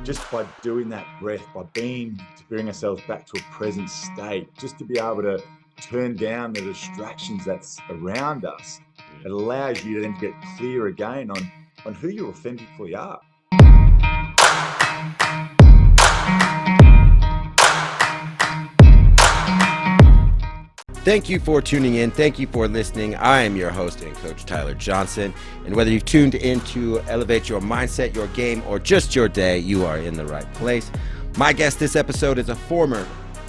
just by doing that breath, by to bring ourselves back to a present state, just to be able to turn down the distractions that's around us, it allows you to then get clear again on who you authentically are. Thank you for tuning in. Thank you for listening. I am your host and coach, Tyler Johnson. And whether you've tuned in to elevate your mindset, your game, or just your day, you are in the right place. My guest this episode is a former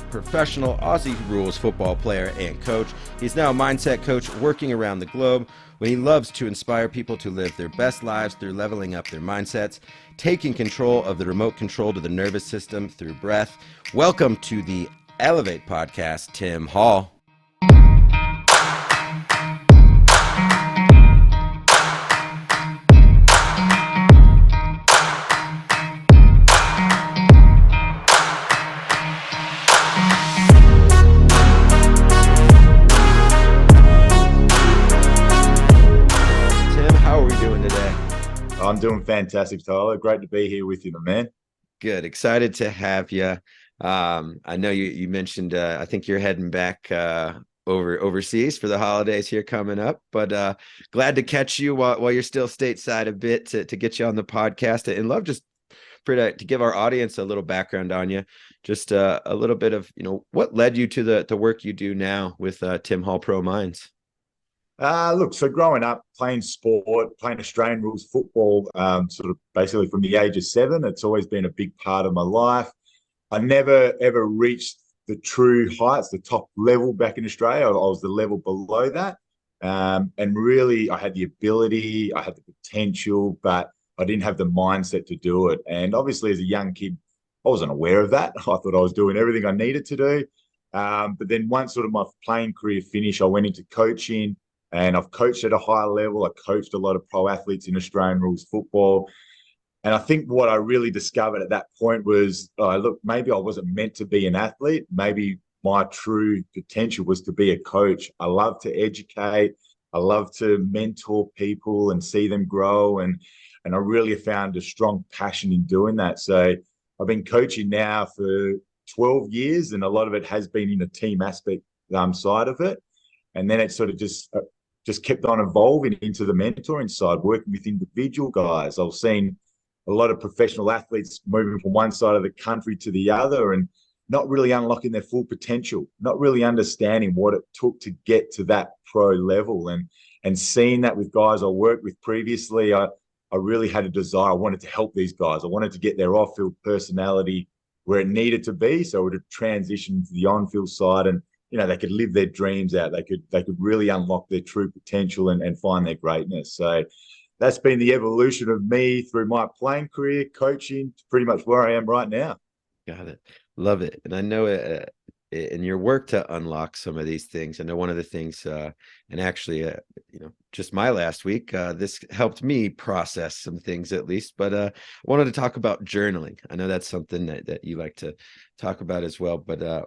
professional Aussie rules football player and coach. He's now a mindset coach working around the globe. When he loves to inspire people to live their best lives through leveling up their mindsets, taking control of the remote control to the nervous system through breath. Welcome to the Elev8 podcast, Tim Hall. I'm doing fantastic, Tyler. Great to be here with you, my man. Good. Excited to have you. I know you mentioned, I think you're heading back overseas for the holidays here coming up, but glad to catch you while you're still stateside a bit to get you on the podcast, and love just to give our audience a little background on you, just a little bit of, what led you to the work you do now with Tim Hall Pro Minds. Look, so growing up, playing sport, playing Australian rules football, sort of basically from the age of 7, it's always been a big part of my life. I never, ever reached the true heights, the top level back in Australia. I was the level below that. And really, I had the ability, I had the potential, but I didn't have the mindset to do it. And obviously, as a young kid, I wasn't aware of that. I thought I was doing everything I needed to do. But then once sort of my playing career finished, I went into coaching. And I've coached at a high level. I coached a lot of pro athletes in Australian rules football. And I think what I really discovered at that point was, look, maybe I wasn't meant to be an athlete. Maybe my true potential was to be a coach. I love to educate. I love to mentor people and see them grow. And I really found a strong passion in doing that. So I've been coaching now for 12 years, and a lot of it has been in a team aspect side of it. And then it sort of just kept on evolving into the mentoring side, working with individual guys. I've seen a lot of professional athletes moving from one side of the country to the other and not really unlocking their full potential, not really understanding what it took to get to that pro level. And seeing that with guys I worked with previously, I really had a desire. I wanted to help these guys. I wanted to get their off-field personality where it needed to be, so it would transition to the on-field side, and they could live their dreams out. They could really unlock their true potential and find their greatness. So that's been the evolution of me through my playing career, coaching, to pretty much where I am right now. Got it. Love it. And I know in your work to unlock some of these things, I know one of the things, and actually, just my last week, this helped me process some things at least, but I wanted to talk about journaling. I know that's something that you like to talk about as well, but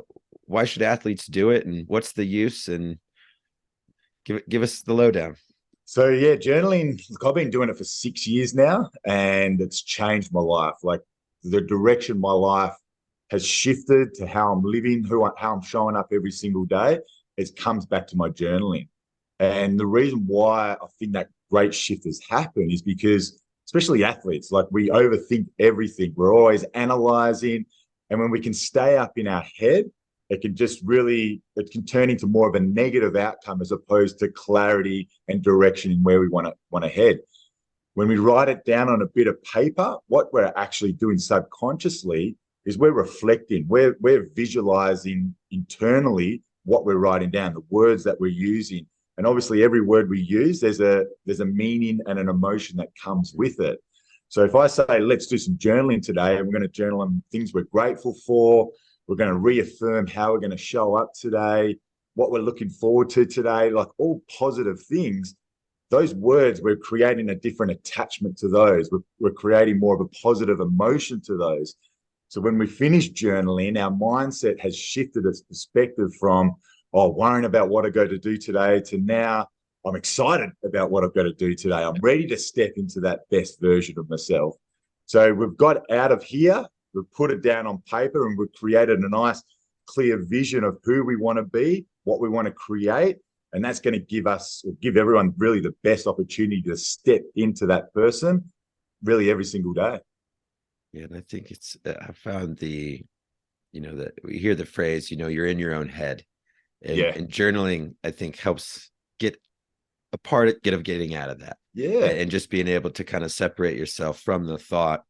why should athletes do it, and what's the use, and give us the lowdown. So yeah, journaling, look, I've been doing it for 6 years now, and it's changed my life. Like, the direction my life has shifted to how I'm living, how I'm showing up every single day. It comes back to my journaling. And the reason why I think that great shift has happened is because, especially athletes, like, we overthink everything. We're always analyzing. And when we can stay up in our head, it can turn into more of a negative outcome as opposed to clarity and direction in where we want to head. When we write it down on a bit of paper, what we're actually doing subconsciously is we're reflecting, we're visualizing internally what we're writing down, the words that we're using. And obviously every word we use, there's a meaning and an emotion that comes with it. So if I say, let's do some journaling today, and we're going to journal on things we're grateful for, we're going to reaffirm how we're going to show up today, what we're looking forward to today, like all positive things. Those words, we're creating a different attachment to those. We're creating more of a positive emotion to those. So when we finish journaling, our mindset has shifted its perspective from, worrying about what I got to do today, to now I'm excited about what I've got to do today. I'm ready to step into that best version of myself. So we've got out of here, we've put it down on paper, and we've created a nice, clear vision of who we want to be, what we want to create. And that's going to give everyone really the best opportunity to step into that person really every single day. Yeah, and I think I found that we hear the phrase, you're in your own head. Yeah. And journaling, I think, helps get of getting out of that. Yeah. And just being able to kind of separate yourself from the thought.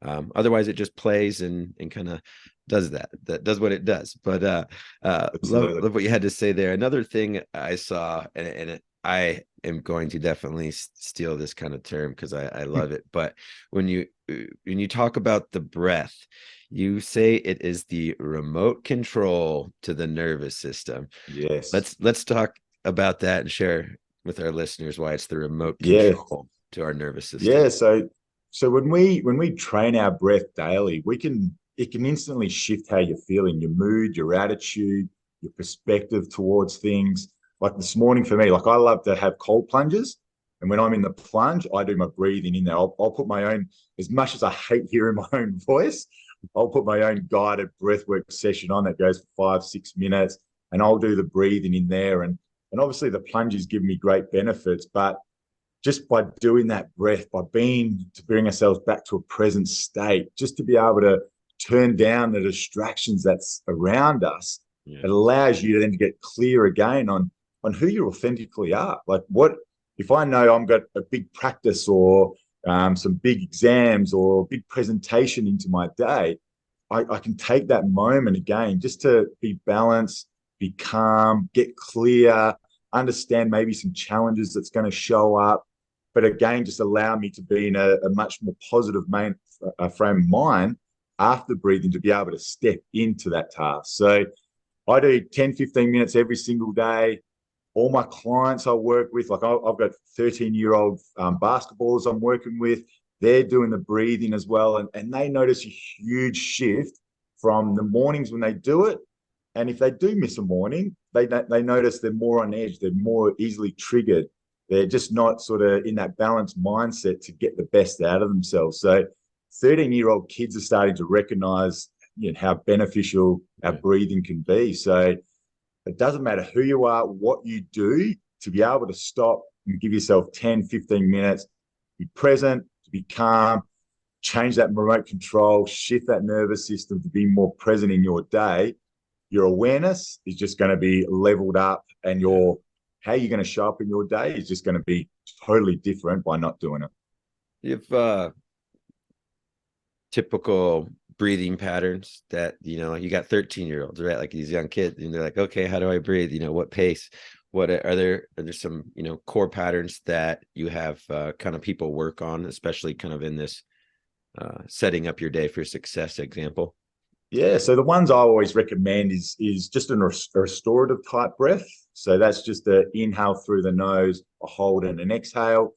Otherwise it just plays and kind of does that does what it does. But love what you had to say there. Another thing I saw, and I am going to definitely steal this kind of term because I love it. But when you talk about the breath, you say it is the remote control to the nervous system. Yes. Let's talk about that and share with our listeners why it's the remote Yeah. control to our nervous system. Yeah. So when we train our breath daily, it can instantly shift how you're feeling, your mood, your attitude, your perspective towards things. Like this morning for me, like I love to have cold plunges. And when I'm in the plunge, I do my breathing in there. I'll put my own, as much as I hate hearing my own voice, I'll put my own guided breathwork session on that goes for 5-6 minutes, and I'll do the breathing in there. And obviously the plunges give me great benefits, but just by doing that breath, by to bring ourselves back to a present state, just to be able to turn down the distractions that's around us, it allows you to then get clear again on who you authentically are. Like, what if I know I've got a big practice or some big exams or big presentation into my day, I can take that moment again just to be balanced, be calm, get clear, understand maybe some challenges that's going to show up, but again, just allow me to be in a much more positive frame of mind after breathing to be able to step into that task. So I do 10-15 minutes every single day. All my clients I work with, like I've got 13-year-old basketballers I'm working with, they're doing the breathing as well. And they notice a huge shift from the mornings when they do it. And if they do miss a morning, they notice they're more on edge. They're more easily triggered. They're just not sort of in that balanced mindset to get the best out of themselves. So 13-year-old kids are starting to recognize how beneficial our breathing can be. So it doesn't matter who you are, what you do, to be able to stop and give yourself 10-15 minutes, be present, to be calm, change that remote control, shift that nervous system to be more present in your day. Your awareness is just going to be leveled up, and how you're going to show up in your day is just going to be totally different by not doing it. You've typical breathing patterns that you got 13-year-olds, right? Like these young kids, and they're like, okay, how do I breathe? What pace? What are there some core patterns that you have kind of people work on, especially kind of in this setting up your day for success example? Yeah, so the ones I always recommend is just a restorative type breath. So that's just an inhale through the nose, a hold, and an exhale.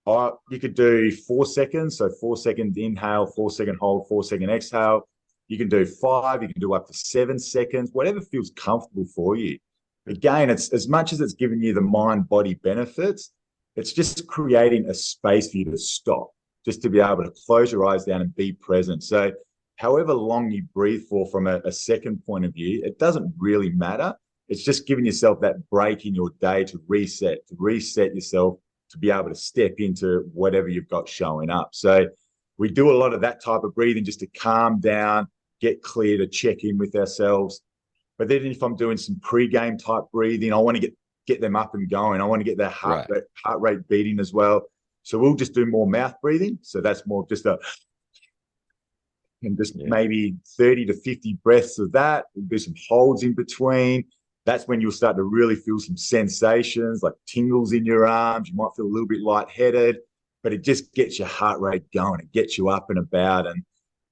You could do 4 seconds, so 4 seconds inhale, 4 second hold, 4 second exhale. You can do 5, you can do up to 7 seconds, whatever feels comfortable for you. Again, it's as much as it's giving you the mind-body benefits, it's just creating a space for you to stop, just to be able to close your eyes down and be present. So however long you breathe for from a second point of view, it doesn't really matter. It's just giving yourself that break in your day to reset yourself, to be able to step into whatever you've got showing up. So we do a lot of that type of breathing just to calm down, get clear, to check in with ourselves. But then if I'm doing some pre-game type breathing, I want to get them up and going. I want to get their heart rate beating as well. So we'll just do more mouth breathing. So that's more just maybe 30 to 50 breaths of that. We'll do some holds in between. That's when you'll start to really feel some sensations like tingles in your arms. You might feel a little bit lightheaded, but it just gets your heart rate going. It gets you up and about.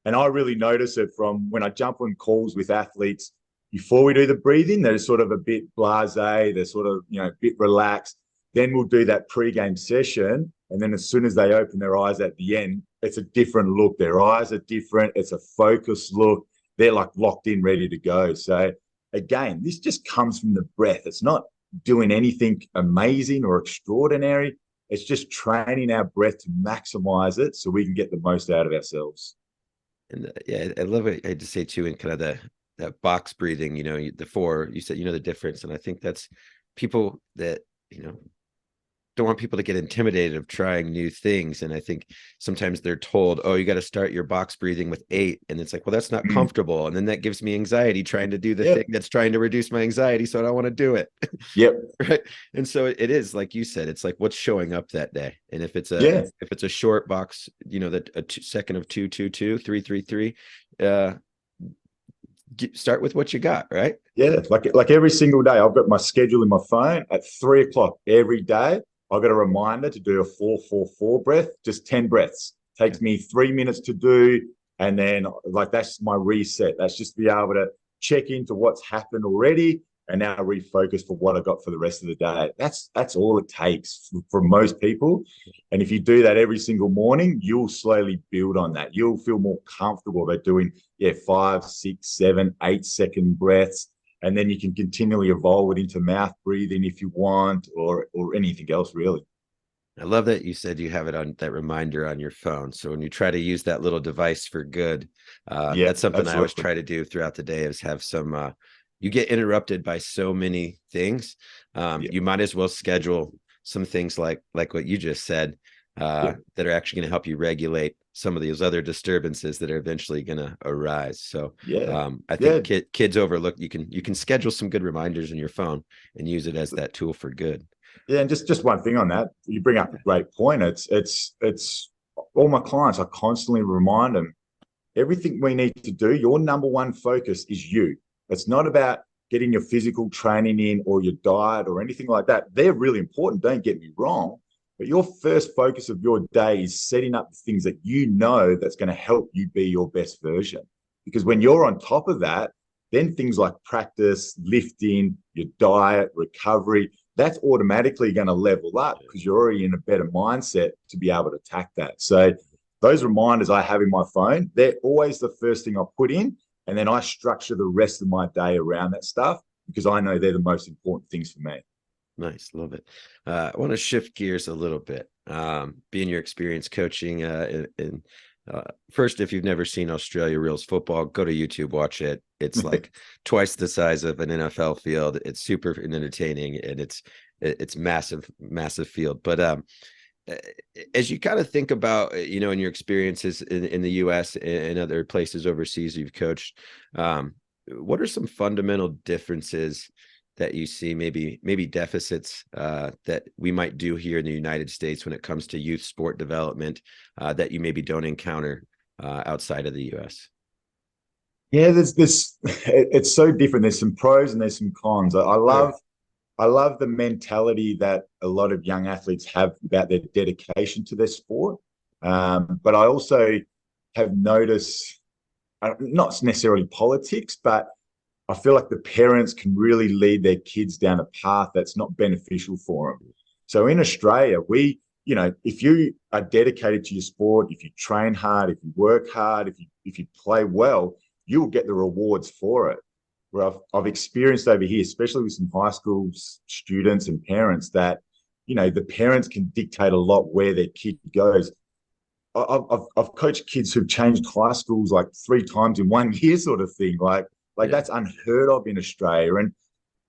And I really notice it from when I jump on calls with athletes. Before we do the breathing, they're sort of a bit blasé. They're sort of, a bit relaxed. Then we'll do that pre-game session. And then as soon as they open their eyes at the end, it's a different look. Their eyes are different. It's a focused look. They're like locked in, ready to go. So again, this just comes from the breath. It's not doing anything amazing or extraordinary. It's just training our breath to maximize it so we can get the most out of ourselves. And yeah, I love it. I had to say too, in kind of that box breathing, the four, you said, the difference. And I think that's people that, don't want people to get intimidated of trying new things. And I think sometimes they're told, oh, you got to start your box breathing with 8. And it's like, well, that's not comfortable. And then that gives me anxiety trying to do the thing that's trying to reduce my anxiety. So I don't want to do it. Yep. Right. And so it is, like you said, it's like what's showing up that day. And if it's a short box, that a second of 2-2-2, 3-3-3, start with what you got, right? Yeah. Like every single day, I've got my schedule in my phone at 3 o'clock every day. I've got a reminder to do a 4-4-4 breath, just 10 breaths. Takes me 3 minutes to do. And then that's my reset. That's just to be able to check into what's happened already and now refocus for what I got for the rest of the day. That's all it takes for most people. And if you do that every single morning, you'll slowly build on that. You'll feel more comfortable about doing 5, 6, 7, 8 second breaths. And then you can continually evolve it into mouth breathing if you want, or anything else, really. I love that you said you have it on that reminder on your phone. So when you try to use that little device for good, that's something absolutely. I always try to do throughout the day is have some, you get interrupted by so many things. You might as well schedule some things like what you just said, that are actually going to help you regulate some of these other disturbances that are eventually going to arise. So I think kids overlook, you can schedule some good reminders in your phone and use it as that tool for good. Yeah, and just one thing on that, you bring up a great point. It's all my clients, I constantly remind them, everything we need to do, your number one focus is you. It's not about getting your physical training in or your diet or anything like that. They're really important, don't get me wrong. But your first focus of your day is setting up the things that you know that's going to help you be your best version. Because when you're on top of that, then things like practice, lifting, your diet, recovery, that's automatically going to level up because you're already in a better mindset to be able to attack that. So those reminders I have in my phone, they're always the first thing I put in. And then I structure the rest of my day around that stuff because I know they're the most important things for me. Nice. Love it. I want to shift gears a little bit. Being your experience coaching first, if you've never seen Australia Rules football, go to YouTube, watch it. It's like twice the size of an NFL field. It's super entertaining and it's massive, massive field. But as you kind of think about, in your experiences in the US and other places overseas you've coached, what are some fundamental differences that you see, maybe deficits that we might do here in the United States when it comes to youth sport development that you maybe don't encounter outside of the US? Yeah, there's this. It's so different. There's some pros and there's some cons. I love the mentality that a lot of young athletes have about their dedication to their sport. But I also have noticed, not necessarily politics, but I feel like the parents can really lead their kids down a path that's not beneficial for them. So in Australia, if you are dedicated to your sport, if you train hard, if you work hard, if you play well, you will get the rewards for it. Where I've experienced over here, especially with some high school students and parents, that the parents can dictate a lot where their kid goes. I've coached kids who've changed high schools like 3 times in 1 year, sort of thing. That's unheard of in Australia.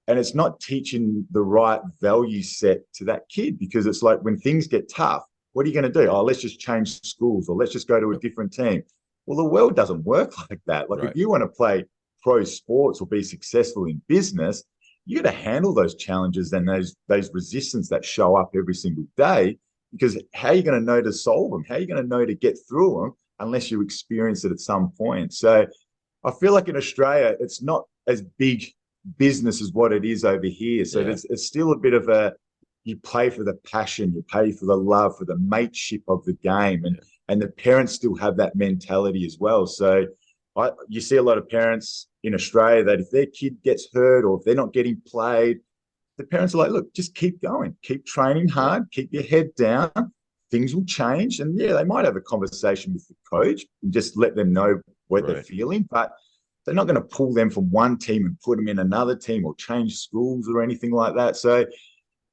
And it's not teaching the right value set to that kid, because it's like when things get tough, what are you going to do? Oh, let's just change schools, or let's just go to a different team. Well, the world doesn't work like that. If you want to play pro sports or be successful in business, you got to handle those challenges and those resistance that show up every single day, because how are you going to know to solve them? How are you going to know to get through them unless you experience it at some point? So I feel like in Australia, it's not as big business as what it is over here. So it's still a bit of you play for the passion, you pay for the love, for the mateship of the game. And the parents still have that mentality as well. So you see a lot of parents in Australia that if their kid gets hurt or if they're not getting played, the parents are like, look, just keep going, keep training hard, keep your head down. Things will change. And they might have a conversation with the coach and just let them know what they're feeling, but they're not going to pull them from one team and put them in another team or change schools or anything like that. So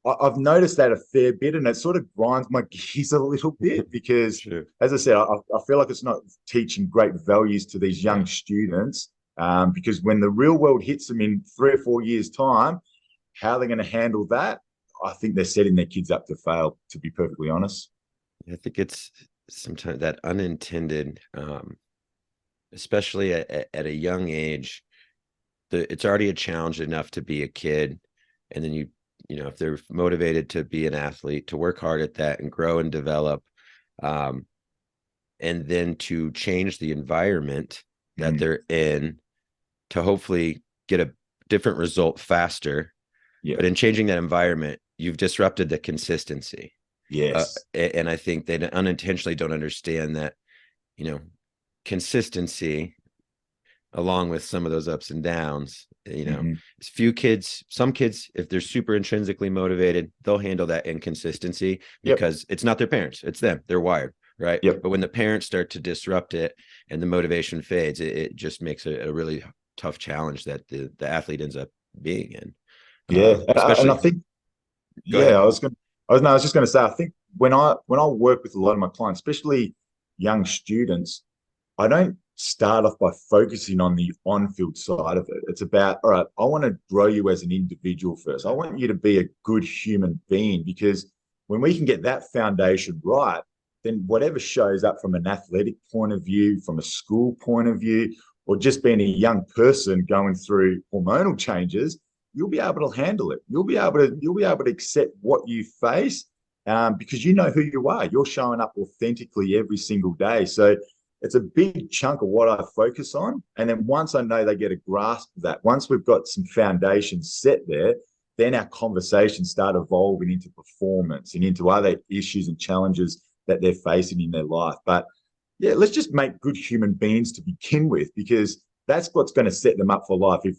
I've noticed that a fair bit, and it sort of grinds my gears a little bit because, Sure. as I said, I feel like it's not teaching great values to these Yeah. young students. Because when the real world hits them in 3 or 4 years' time, how they're going to handle that, I think they're setting their kids up to fail, to be perfectly honest. I think it's sometimes that unintended, especially at a young age, it's already a challenge enough to be a kid. And then if they're motivated to be an athlete, to work hard at that and grow and develop, um, and then to change the environment that Mm, they're in to hopefully get a different result faster. yeah. But in changing that environment, you've disrupted the consistency. Yes. And I think they unintentionally don't understand that, you know, consistency along with some of those ups and downs, Hmm. some kids, if they're super intrinsically motivated, they'll handle that inconsistency Yep. because it's not their parents, it's them, they're wired, right? Yep. But when the parents start to disrupt it and the motivation fades, it just makes a really tough challenge that the athlete ends up being in. Yeah. And I Especially, think, go yeah, ahead. I was just going to say, I think when I work with a lot of my clients, especially young students, I don't start off by focusing on the on-field side of it. It's about, all right, I want to grow you as an individual first. I want you to be a good human being, because when we can get that foundation right, then whatever shows up from an athletic point of view, from a school point of view, or just being a young person going through hormonal changes, you'll be able to handle it. You'll be able to accept what you face, because you know who you are. You're showing up authentically every single day. So it's a big chunk of what I focus on. And then once I know they get a grasp of that, once we've got some foundations set there, then our conversations start evolving into performance and into other issues and challenges that they're facing in their life. But yeah, let's just make good human beings to begin with, because that's what's going to set them up for life. If,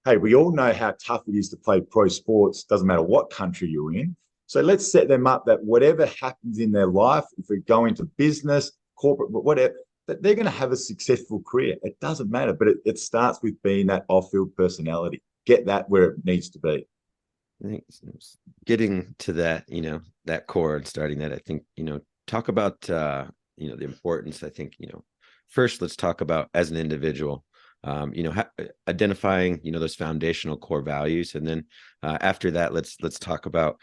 hey, we all know how tough it is to play pro sports, doesn't matter what country you're in. So let's set them up that whatever happens in their life, if we go into business, corporate, whatever, that they're going to have a successful career. It doesn't matter, but it starts with being that off-field personality. Get that where it needs to be. I think getting to that, that core and starting that, I think, talk about, the importance. I think, first let's talk about as an individual, identifying, those foundational core values. And then after that, let's talk about,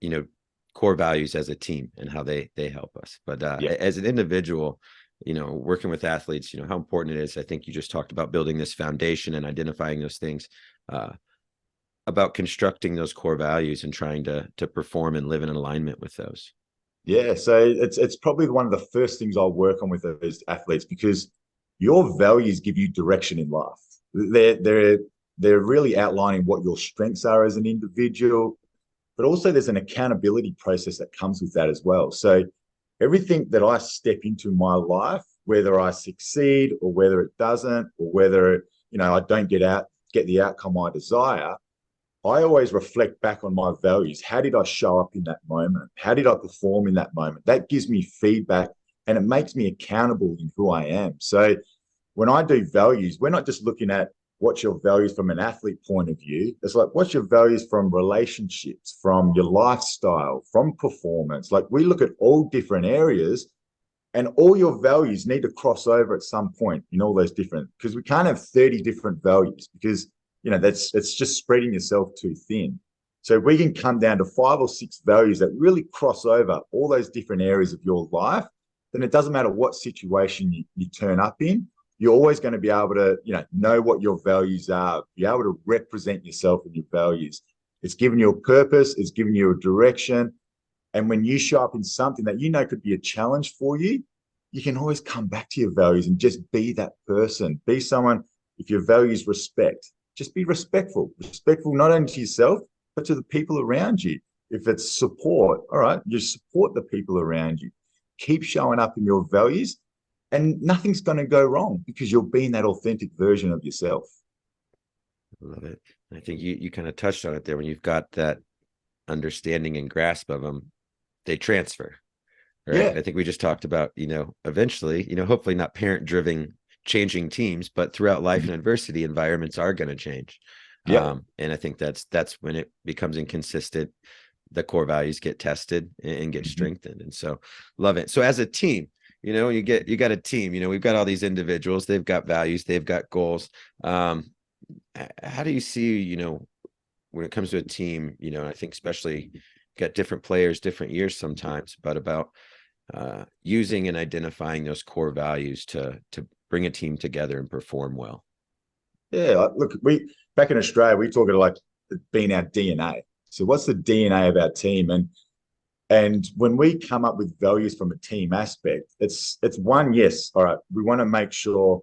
you know, core values as a team and how they help us. But Yeah. as an individual, working with athletes, how important it is. I think you just talked about building this foundation and identifying those things. About constructing those core values and trying to perform and live in alignment with those. Yeah, so it's probably one of the first things I'll work on with those athletes, because your values give you direction in life. They're really outlining what your strengths are as an individual, but also there's an accountability process that comes with that as well. So everything that I step into my life, whether I succeed or whether it doesn't, or whether I don't get the outcome I desire, I always reflect back on my values. How did I show up in that moment? How did I perform in that moment? That gives me feedback, and it makes me accountable in who I am. So when I do values, we're not just looking at what's your values from an athlete point of view. It's like, what's your values from relationships, from your lifestyle, from performance? Like, we look at all different areas, and all your values need to cross over at some point in all those different, because we can't have 30 different values, because that's just spreading yourself too thin. So we can come down to 5 or 6 values that really cross over all those different areas of your life, then it doesn't matter what situation you turn up in, you're always going to be able to know what your values are, be able to represent yourself and your values. It's giving you a purpose, it's giving you a direction. And when you show up in something that could be a challenge for you, you can always come back to your values and just be that person. Be someone. If your values respect, just be respectful. Respectful not only to yourself, but to the people around you. If it's support, all right, you support the people around you. Keep showing up in your values, and nothing's going to go wrong, because you're being that authentic version of yourself. I love it. I think you kind of touched on it there. When you've got that understanding and grasp of them, they transfer, right? Yeah. I think we just talked about, eventually, hopefully not parent driven changing teams, but throughout life and adversity, environments are going to change. Yeah. And I think that's when it becomes inconsistent. The core values get tested and get Mhm. strengthened. And so love it. So as a team, you got a team, we've got all these individuals, they've got values, they've got goals. How do you see, when it comes to a team, I think especially got different players, different years sometimes, but about using and identifying those core values to bring a team together and perform well. Yeah. Look, we back in Australia, we talk it like it being our DNA. So what's the DNA of our team? And when we come up with values from a team aspect, it's one, yes, all right, we want to make sure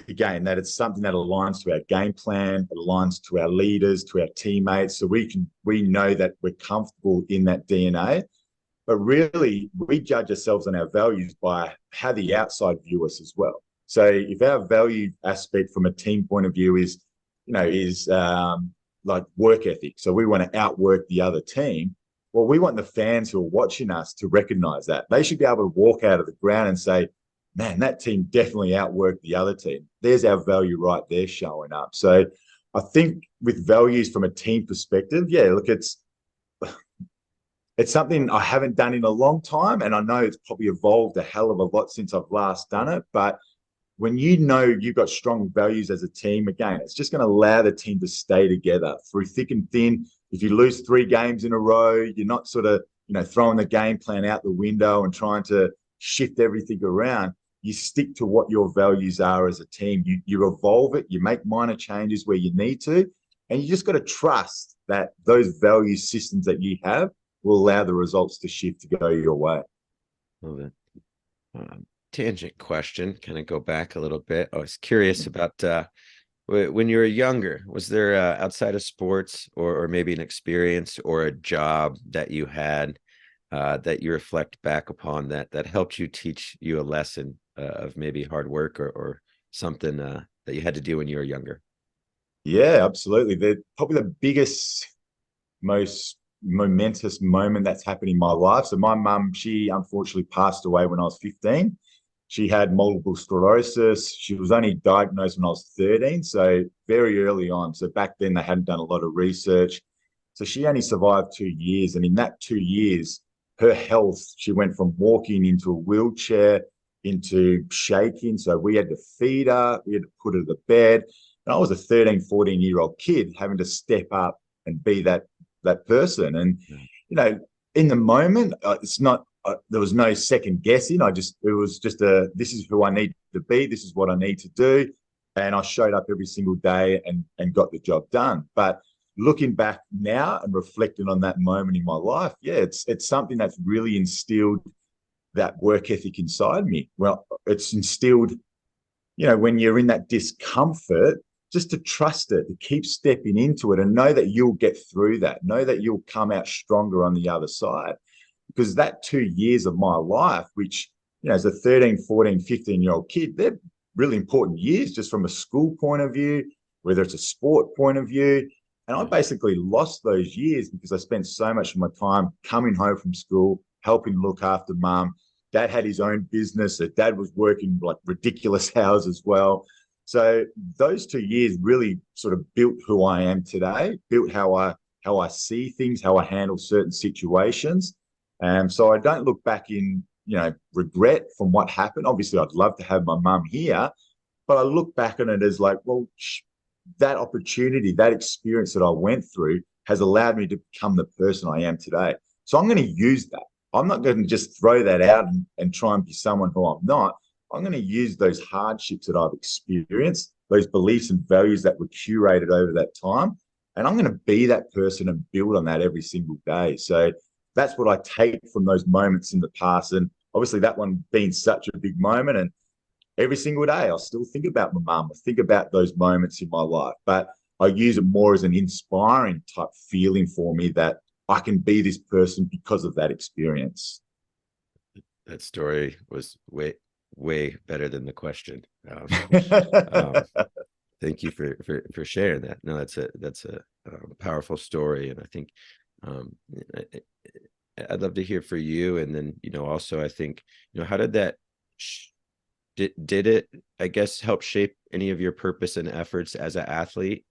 again that it's something that aligns to our game plan, it aligns to our leaders, to our teammates, so we know that we're comfortable in that DNA. But really, we judge ourselves on our values by how the outside view us as well. So if our value aspect from a team point of view is like work ethic, so we want to outwork the other team. Well, we want the fans who are watching us to recognize that. They should be able to walk out of the ground and say, man, that team definitely outworked the other team. There's our value right there showing up. So I think with values from a team perspective, yeah, look, it's something I haven't done in a long time. And I know it's probably evolved a hell of a lot since I've last done it. But when you know you've got strong values as a team, again, it's just going to allow the team to stay together through thick and thin. If you lose 3 games in a row, you're not sort of, throwing the game plan out the window and trying to shift everything around. You stick to what your values are as a team. You evolve it, you make minor changes where you need to, and you just got to trust that those value systems that you have will allow the results to shift to go your way. Love it. Tangent question, kind of go back a little bit. I was curious about when you were younger, was there outside of sports or maybe an experience or a job that you had that you reflect back upon that helped you teach you a lesson of maybe hard work or something that you had to do when you were younger? Yeah, absolutely. They're probably the biggest, most momentous moment that's happened in my life. So my mum, she unfortunately passed away when I was 15. She had multiple sclerosis. She was only diagnosed when I was 13, so very early on. So back then they hadn't done a lot of research. So she only survived 2 years. And in that 2 years, her health, she went from walking into a wheelchair into shaking. So we had to feed her, we had to put her to the bed. And I was a 13, 14-year-old kid having to step up and be that person. And, in the moment, it's not, there was no second guessing. It was just this is who I need to be. This is what I need to do. And I showed up every single day and got the job done. But looking back now and reflecting on that moment in my life, yeah, it's something that's really instilled that work ethic inside me. Well, it's instilled, when you're in that discomfort, just to trust it, to keep stepping into it and know that you'll get through that, know that you'll come out stronger on the other side. Because that 2 years of my life, which, as a 13, 14, 15-year-old kid, they're really important years just from a school point of view, whether it's a sport point of view. And I basically lost those years because I spent so much of my time coming home from school, helping look after mum. Dad had his own business. So dad was working like ridiculous hours as well. So those 2 years really sort of built who I am today, built how I see things, how I handle certain situations. So I don't look back in, regret from what happened. Obviously, I'd love to have my mum here, but I look back on it as like, well, that opportunity, that experience that I went through has allowed me to become the person I am today. So I'm going to use that. I'm not going to just throw that out and try and be someone who I'm not. I'm going to use those hardships that I've experienced, those beliefs and values that were curated over that time, and I'm going to be that person and build on that every single day. So that's what I take from those moments in the past. And obviously that one being such a big moment. And every single day, I still think about my mum. I think about those moments in my life, but I use it more as an inspiring type feeling for me that I can be this person because of that experience. That story was way better than the question. Um, thank you for sharing that. No, that's a powerful story, and I think um, I- I'd love to hear for you. And then also I think how did that did it, I guess, help shape any of your purpose and efforts as an athlete?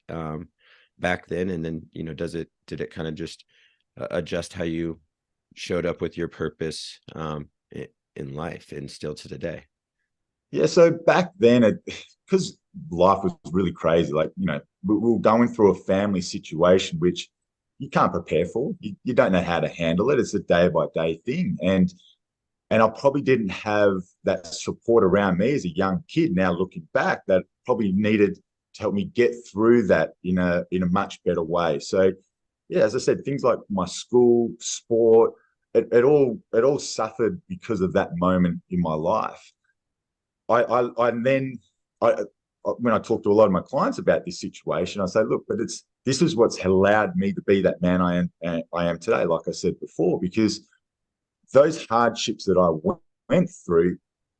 back then, and then did it kind of just adjust how you showed up with your purpose in life and still to today? Yeah, so back then, because life was really crazy, like, we were going through a family situation which you can't prepare for. You don't know how to handle it. It's a day by day thing. And I probably didn't have that support around me as a young kid. Now looking back, that probably needed to help me get through that in a much better way. So yeah, as I said, things like my school, sport, it all suffered because of that moment in my life. I then I when I talk to a lot of my clients about this situation, I say, look, but this is what's allowed me to be that man I am today, like I said before, because those hardships that I went through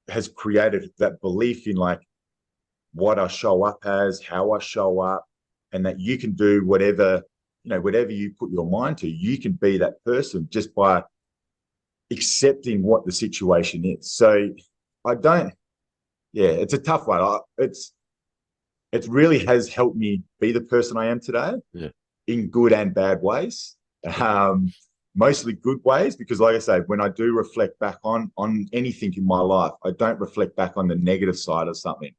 has created that belief in like what I show up as, how I show up, and that you can do whatever you put your mind to, you can be that person just by accepting what the situation is. So I don't, yeah, it's a tough one. It really has helped me be the person I am today, Yeah. in good and bad ways. Mostly good ways, because like I say, when I do reflect back on anything in my life, I don't reflect back on the negative side of something.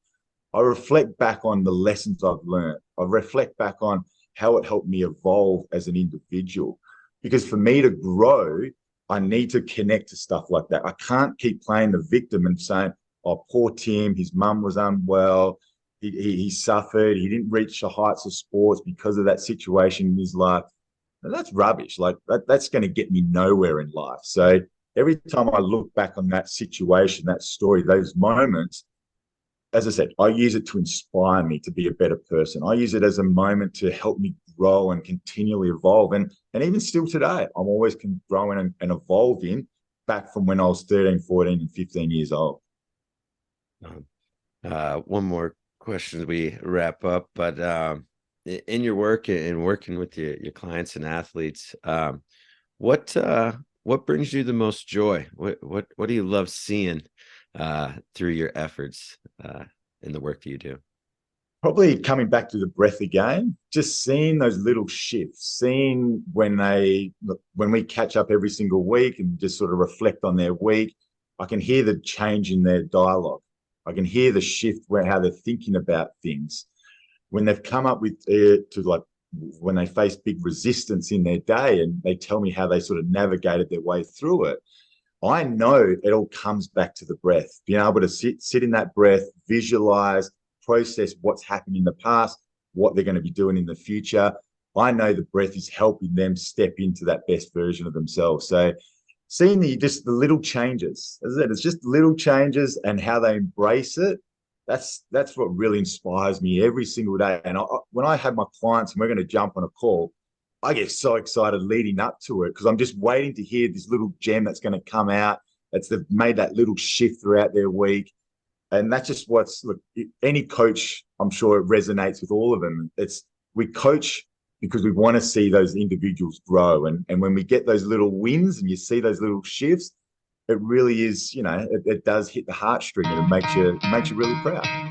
I reflect back on the lessons I've learned. I reflect back on how it helped me evolve as an individual. Because for me to grow, I need to connect to stuff like that. I can't keep playing the victim and saying, oh, poor Tim, his mum was unwell. He suffered. He didn't reach the heights of sports because of that situation in his life. And that's rubbish. Like that's going to get me nowhere in life. So every time I look back on that situation, that story, those moments, as I said, I use it to inspire me to be a better person. I use it as a moment to help me grow and continually evolve. And even still today, I'm always growing and evolving back from when I was 13, 14, and 15 years old. One more question as we wrap up, but in your work and working with your clients and athletes, what brings you the most joy? What do you love seeing through your efforts in the work that you do? Probably coming back to the breath again, just seeing those little shifts, seeing when we catch up every single week and just sort of reflect on their week, I can hear the change in their dialogue. I can hear the shift where how they're thinking about things. When they've come up with when they face big resistance in their day and they tell me how they sort of navigated their way through it, I know it all comes back to the breath, being able to sit in that breath, visualize, process what's happened in the past, what they're going to be doing in the future. I know the breath is helping them step into that best version of themselves. So seeing the little changes, as I said, it's just little changes and how they embrace it. That's what really inspires me every single day. And when I have my clients and we're going to jump on a call, I get so excited leading up to it because I'm just waiting to hear this little gem that's going to come out. They've made that little shift throughout their week. And that's just look, any coach, I'm sure it resonates with all of them. We coach because we want to see those individuals grow. And when we get those little wins and you see those little shifts, it really is, it does hit the heartstring and it makes you really proud.